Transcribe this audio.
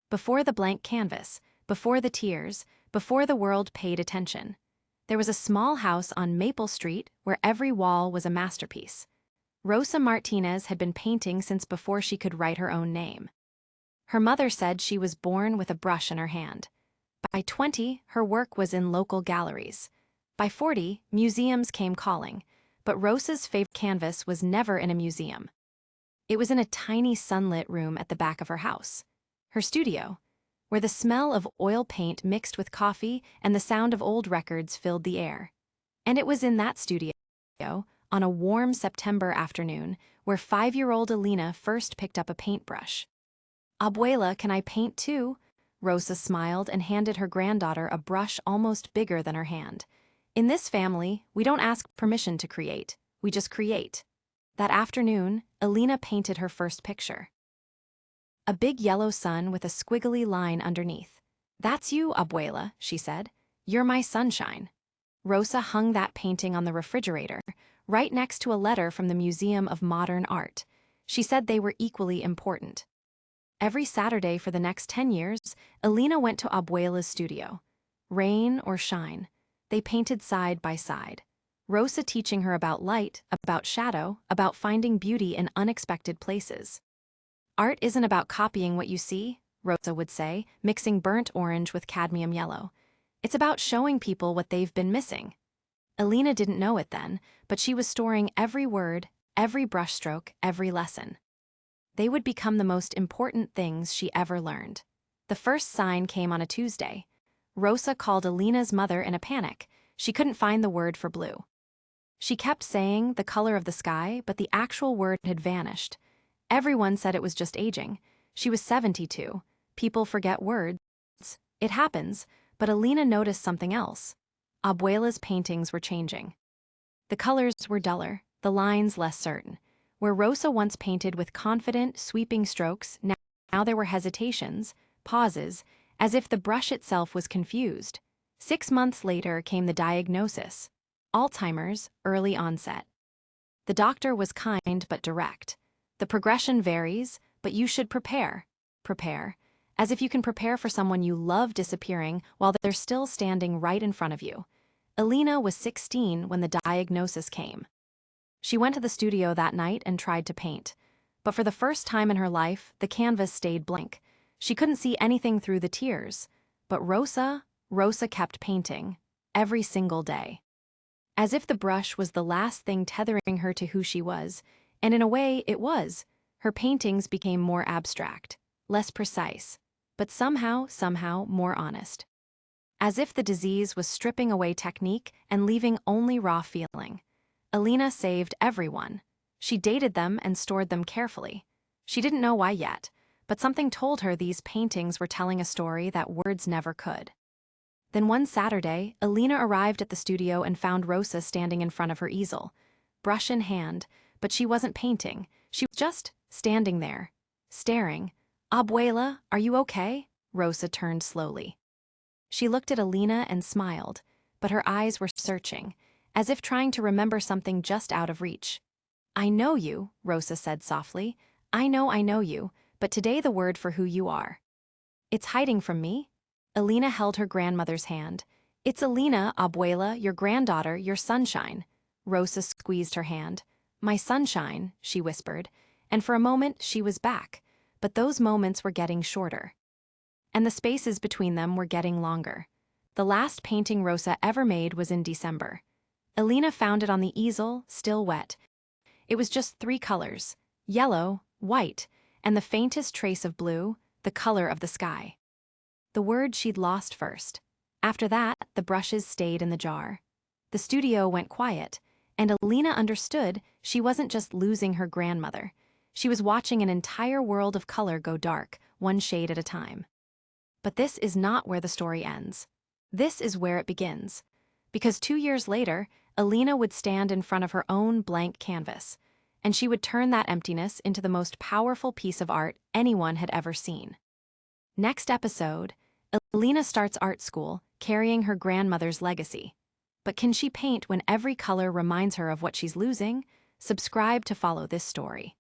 Before the blank canvas, before the tears, before the world paid attention. There was a small house on Maple Street where every wall was a masterpiece. Rosa Martinez had been painting since before she could write her own name. Her mother said she was born with a brush in her hand. By 20, her work was in local galleries. By 40, museums came calling, but Rosa's favorite canvas was never in a museum. It was in a tiny sunlit room at the back of her house, her studio, where the smell of oil paint mixed with coffee and the sound of old records filled the air. And it was in that studio, on a warm September afternoon, where 5-year-old Elena first picked up a paintbrush. "Abuela, can I paint too?" Rosa smiled and handed her granddaughter a brush almost bigger than her hand. "In this family, we don't ask permission to create, we just create." That afternoon, Elena painted her first picture. A big yellow sun with a squiggly line underneath. "That's you, Abuela," she said. "You're my sunshine." Rosa hung that painting on the refrigerator, right next to a letter from the Museum of Modern Art. She said they were equally important. Every Saturday for the next 10 years, Elena went to Abuela's studio. Rain or shine, they painted side by side. Rosa teaching her about light, about shadow, about finding beauty in unexpected places. "Art isn't about copying what you see," Rosa would say, mixing burnt orange with cadmium yellow. "It's about showing people what they've been missing." Elena didn't know it then, but she was storing every word, every brushstroke, every lesson. They would become the most important things she ever learned. The first sign came on a Tuesday. Rosa called Elena's mother in a panic. She couldn't find the word for blue. She kept saying the color of the sky, but the actual word had vanished. Everyone said it was just aging. She was 72. People forget words. It happens, but Elena noticed something else. Abuela's paintings were changing. The colors were duller, the lines less certain. Where Rosa once painted with confident, sweeping strokes, now there were hesitations, pauses, as if the brush itself was confused. 6 months later came the diagnosis: Alzheimer's, early onset. The doctor was kind but direct. "The progression varies, but you should prepare. Prepare. As if you can prepare for someone you love disappearing while they're still standing right in front of you." Elena was 16 when the diagnosis came. She went to the studio that night and tried to paint. But for the first time in her life, the canvas stayed blank. She couldn't see anything through the tears. But Rosa kept painting, every single day. As if the brush was the last thing tethering her to who she was, and in a way it was. Her paintings became more abstract, less precise, but somehow more honest. As if the disease was stripping away technique and leaving only raw feeling. Elena saved everyone. She dated them and stored them carefully. She didn't know why yet, but something told her these paintings were telling a story that words never could. Then one Saturday, Elena arrived at the studio and found Rosa standing in front of her easel, brush in hand, but she wasn't painting. She was just standing there, staring. "Abuela, are you okay?" Rosa turned slowly. She looked at Elena and smiled, but her eyes were searching, as if trying to remember something just out of reach. "I know you," Rosa said softly. I know you, but today the word for who you are." "It's hiding from me?" Elena held her grandmother's hand. "It's Elena, Abuela, your granddaughter, your sunshine." Rosa squeezed her hand. "My sunshine," she whispered, and for a moment she was back, but those moments were getting shorter. And the spaces between them were getting longer. The last painting Rosa ever made was in December. Elena found it on the easel, still wet. It was just 3 colors: yellow, white, and the faintest trace of blue, the color of the sky. The word she'd lost first. After that, the brushes stayed in the jar. The studio went quiet, and Elena understood she wasn't just losing her grandmother. She was watching an entire world of color go dark, one shade at a time. But this is not where the story ends. This is where it begins. Because 2 years later, Elena would stand in front of her own blank canvas, and she would turn that emptiness into the most powerful piece of art anyone had ever seen. Next episode, Elena starts art school, carrying her grandmother's legacy. But can she paint when every color reminds her of what she's losing? Subscribe to follow this story.